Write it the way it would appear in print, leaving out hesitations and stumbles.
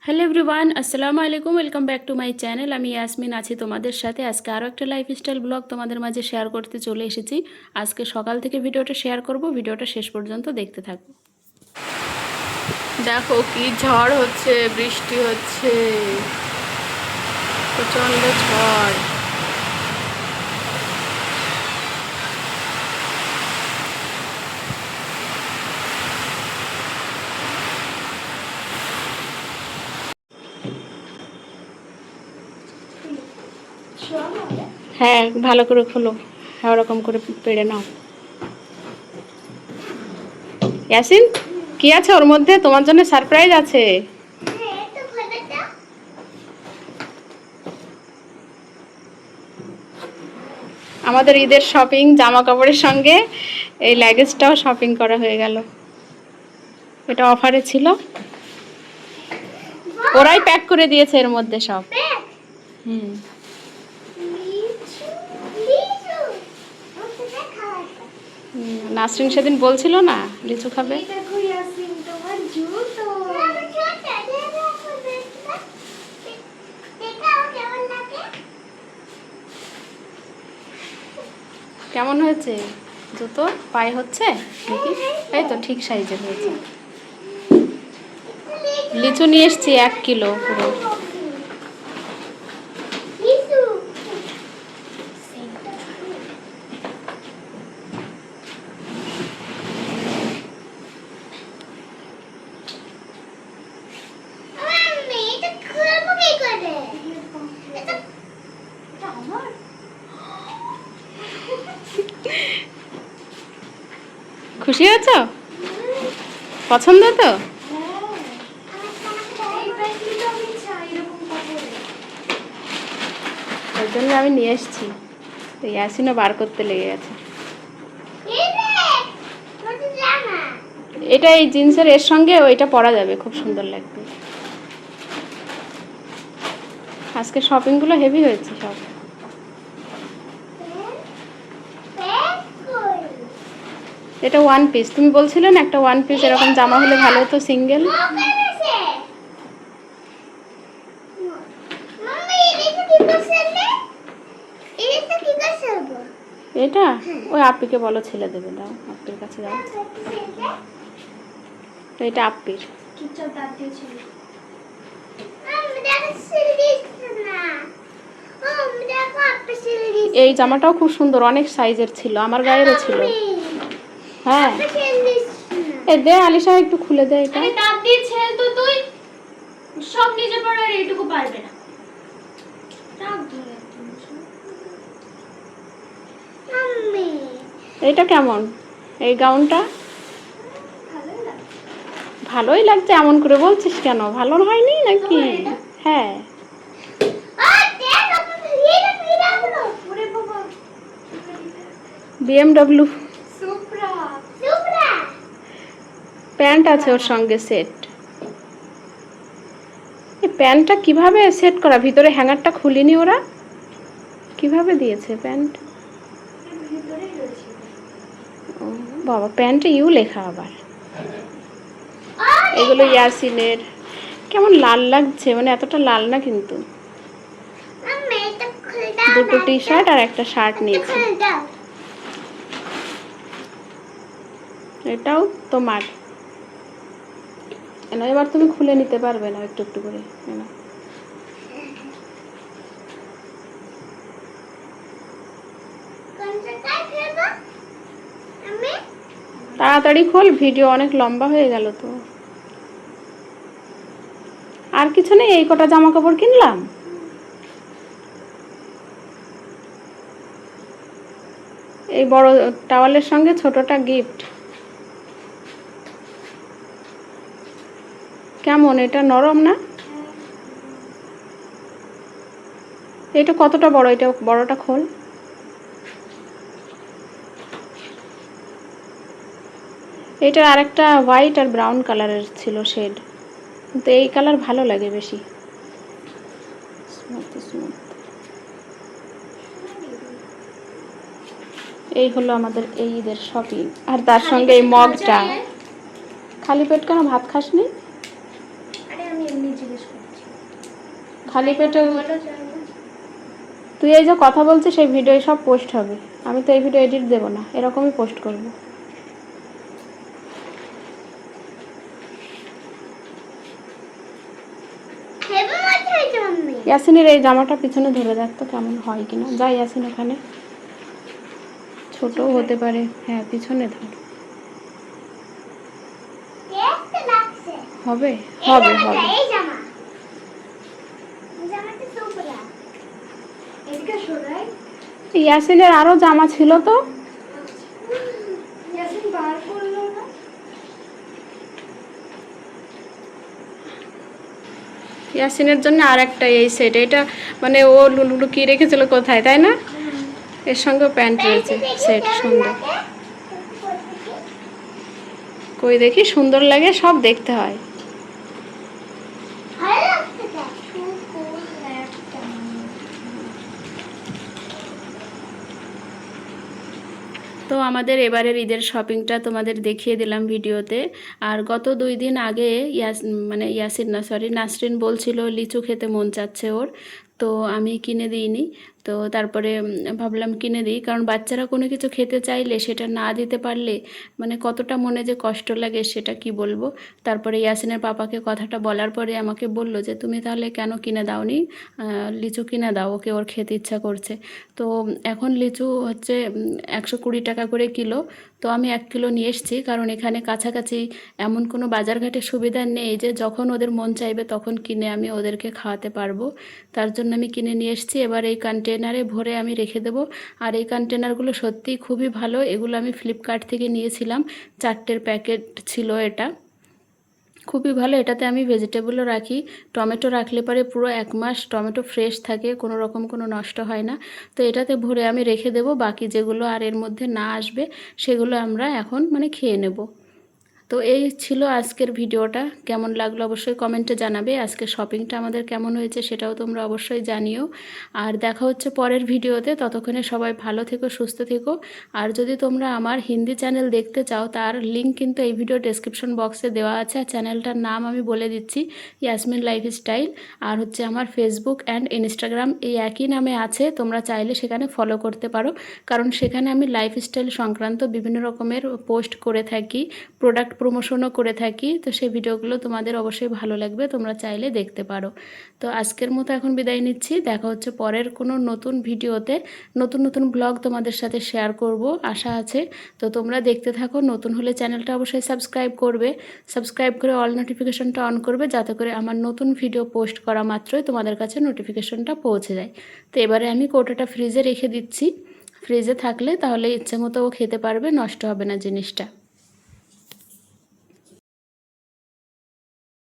Hello everyone, আসসালামু আলাইকুম। Welcome back to my channel. আমি ইয়াসমিন আছি তোমাদের সাথে। আজকে আরও একটা লাইফস্টাইল ব্লগ তোমাদের মাঝে শেয়ার করতে চলে এসেছি। আজকে সকাল থেকে ভিডিওটা শেয়ার করব, ভিডিওটা শেষ পর্যন্ত দেখতে থাকো। দেখো কি ঝড় হচ্ছে, বৃষ্টি হচ্ছে, প্রচণ্ড ঝড়। হ্যাঁ, ভালো করে খোলো, হ্যাঁ ওরকম করে পেড়ে নাও। ইয়াসিন, কি আছে ওর মধ্যে? তোমার জন্য সারপ্রাইজ আছে। আমাদের ঈদের শপিং, জামা কাপড়ের সঙ্গে এই লাগেজটাও শপিং করা হয়ে গেল। এটা অফারে ছিল, ওরাই প্যাক করে দিয়েছে এর মধ্যে সব। হুম, নাসরিন সেদিন বলছিল না লিচু খাবে। কেমন হয়েছে জুতো? পায়ে হচ্ছে দেখি। এই তো ঠিক সাইজের হয়েছে। লিচু নিয়ে এসছি 1 কিলো পুরো। খুশি হয়েছ? পছন্দ তো? ওই জন্য আমি নিয়ে এসেছি। তো ইয়াসিনও বার করতে লেগে গেছে। এটা এই জিন্সের এর সঙ্গে ওইটা পরা যাবে, খুব সুন্দর লাগবে। আজকে শপিংগুলো হেভি হয়েছে সব। এটা 1 পিস। তুমি বলছিলে না একটা 1 পিস এরকম জামা হলে ভালো হতো, সিঙ্গেল। এটা ওই আপ্পিকে বলো ছেলে দেবে, দাও আপ্পির কাছে দাও। তো এটা আপ্পির। এই জামাটাও খুব সুন্দর, অনেক সাইজের ছিল, আমার গায়েরও ছিল। হ্যাঁ, এই দে আলিশা, একটু খুলে দে এটা। দাঁত দিয়ে ছেল তো তুই, সব নিজে পড়ার এইটুকু পারবে না। এইটা কেমন? এই গাউনটা ভালোই লাগছে। এমন করে বলছিস কেন? ভালো হয়নি নাকি? হ্যাঁ, BMW প্যান্ট আছে ওর সঙ্গে সেট। এই প্যান্টটা কিভাবে সেট করা? ভিতরে হ্যাঙ্গারটা খুলিনি ওরা, কিভাবে দিয়েছে প্যান্ট? বাবা, প্যান্টে ইউ লেখা আবার। এগুলো ইয়াসিনের। কেমন লাল লাগছে, মানে এতটা লাল না কিন্তু। দুটো টি শার্ট আর একটা শার্ট নিয়েছি। এটাও তোমার। এবার তুমি খুলে নিতে পারবে না, একটু একটু করে। তাড়াতাড়ি খোল, ভিডিও অনেক লম্বা হয়ে গেল তো। আর কিছু নেই, এই কটা জামা কাপড় কিনলাম। এই বড় টাওয়ালের সঙ্গে ছোটটা গিফট। কেমন? এটা নরম না? এটা কতটা বড়? এটা বড়টা খোল। এটার আরেকটা হোয়াইট আর ব্রাউন কালারের ছিল শেড, কিন্তু এই কালার ভালো লাগে বেশি। এই হলো আমাদের এই ঈদের শপিং। আর তার সঙ্গে এই মগটা। খালি পেট কেন? ভাত খাসনি? আরে আমি এমনি জিজ্ঞেস খালি পেটে তুই এই যে কথা বলছিস সেই ভিডিও সব পোস্ট হবে। আমি তো এই ভিডিও এডিট দেবো না, এরকমই পোস্ট করবো। ইয়াসিনের এই জামাটা পিছনে ধরে দেখ তো কেমন হয় কিনা। যাই ইয়াসিন ওখানে, ছোটও হতে পারে। হ্যাঁ পিছনে ধর। হবে হবে হবে। ইয়াসিনের আরো জামা ছিল তো। ইয়াসিনের জন্য আর একটা এই সেট, এটা মানে ও লুকিয়ে রেখেছিল কোথায়, তাই না? এর সঙ্গে প্যান্ট রয়েছে সেট, সুন্দর। কই দেখি, সুন্দর লাগে, সব দেখতে হয়। তো আমাদের এবারের ঈদের শপিংটা তোমাদের দেখিয়ে দিলাম ভিডিওতে। আর গত 2 দিন আগে ইয়াসিন না, সরি, নাসরিন বলছিল লিচু খেতে মন চাচ্ছে ওর, তো আমি কিনে দিইনি। তো তারপরে ভাবলাম কিনে দিই, কারণ বাচ্চারা কোনো কিছু খেতে চাইলে সেটা না দিতে পারলে মানে কতটা মনে যে কষ্ট লাগে সেটা কি বলবো। তারপরে ইয়াসিনের পাপাকে কথাটা বলার পরে আমাকে বলল যে তুমি তাহলে কেন কিনে দাওনি, লিচু কিনে দাও ওকে, ওর খেতে ইচ্ছা করছে। তো এখন লিচু হচ্ছে 120 টাকা করে কিলো। তো আমি 1 কিলো নিয়ে এসেছি, কারণ এখানে কাছাকাছি এমন কোনো বাজারঘাটের সুবিধা নেই যে যখন ওদের মন চাইবে তখন কিনে আমি ওদেরকে খাওয়াতে পারবো। তার জন্য আমি কিনে নিয়ে এসেছি। এবার এই কন্টেনারে ভরে আমি রেখে দেবো। আর এই কন্টেনারগুলো সত্যিই খুবই ভালো, এগুলো আমি ফ্লিপকার্ট থেকে নিয়েছিলাম। 4টের প্যাকেট ছিল এটা, খুবই ভালো। এটাতে আমি ভেজিটেবলও রাখি, টমেটো রাখলে পরে পুরো 1 মাস টমেটো ফ্রেশ থাকে, কোনো রকম কোনো নষ্ট হয় না। তো এটাতে ভরে আমি রেখে দেবো, বাকি যেগুলো আর এর মধ্যে না আসবে সেগুলো আমরা এখন মানে খেয়ে নেব। তো এই ছিল আজকের ভিডিওটা। কেমন লাগলো অবশ্যই কমেন্টে জানাবে। আজকে শপিংটা আমাদের কেমন হয়েছে সেটাও তোমরা অবশ্যই জানিও। আর দেখা হচ্ছে পরের ভিডিওতে, ততক্ষণে সবাই ভালো থেকো, সুস্থ থেকো। আর যদি তোমরা আমার হিন্দি চ্যানেল দেখতে চাও তার লিঙ্ক কিন্তু এই ভিডিও ডেসক্রিপশন বক্সে দেওয়া আছে। আর চ্যানেলটার নাম আমি বলে দিচ্ছি, ইয়াসমিন লাইফস্টাইল। আর হচ্ছে আমার ফেসবুক অ্যান্ড ইনস্টাগ্রাম এই একই নামে আছে, তোমরা চাইলে সেখানে ফলো করতে পারো, কারণ সেখানে আমি লাইফস্টাইল সংক্রান্ত বিভিন্ন রকমের পোস্ট করে থাকি, প্রোডাক্ট প্রমোশনও করে থাকি। তো সেই ভিডিওগুলো তোমাদের অবশ্যই ভালো লাগবে, তোমরা চাইলে দেখতে পারো। তো আজকের মতো এখন বিদায় নিচ্ছি, দেখা হচ্ছে পরের কোনো নতুন ভিডিওতে। নতুন নতুন ব্লগ তোমাদের সাথে শেয়ার করব আশা আছে। তো তোমরা দেখতে থাকো, নতুন হলে চ্যানেলটা অবশ্যই সাবস্ক্রাইব করবে, সাবস্ক্রাইব করে অল নোটিফিকেশনটা অন করবে, যাতে করে আমার নতুন ভিডিও পোস্ট করা মাত্রই তোমাদের কাছে নোটিফিকেশনটা পৌঁছে যায়। তো এবারে আমি কৌটোটা ফ্রিজে রেখে দিচ্ছি, ফ্রিজে থাকলে তাহলে ইচ্ছে মতো ও খেতে পারবে, নষ্ট হবে না জিনিসটা।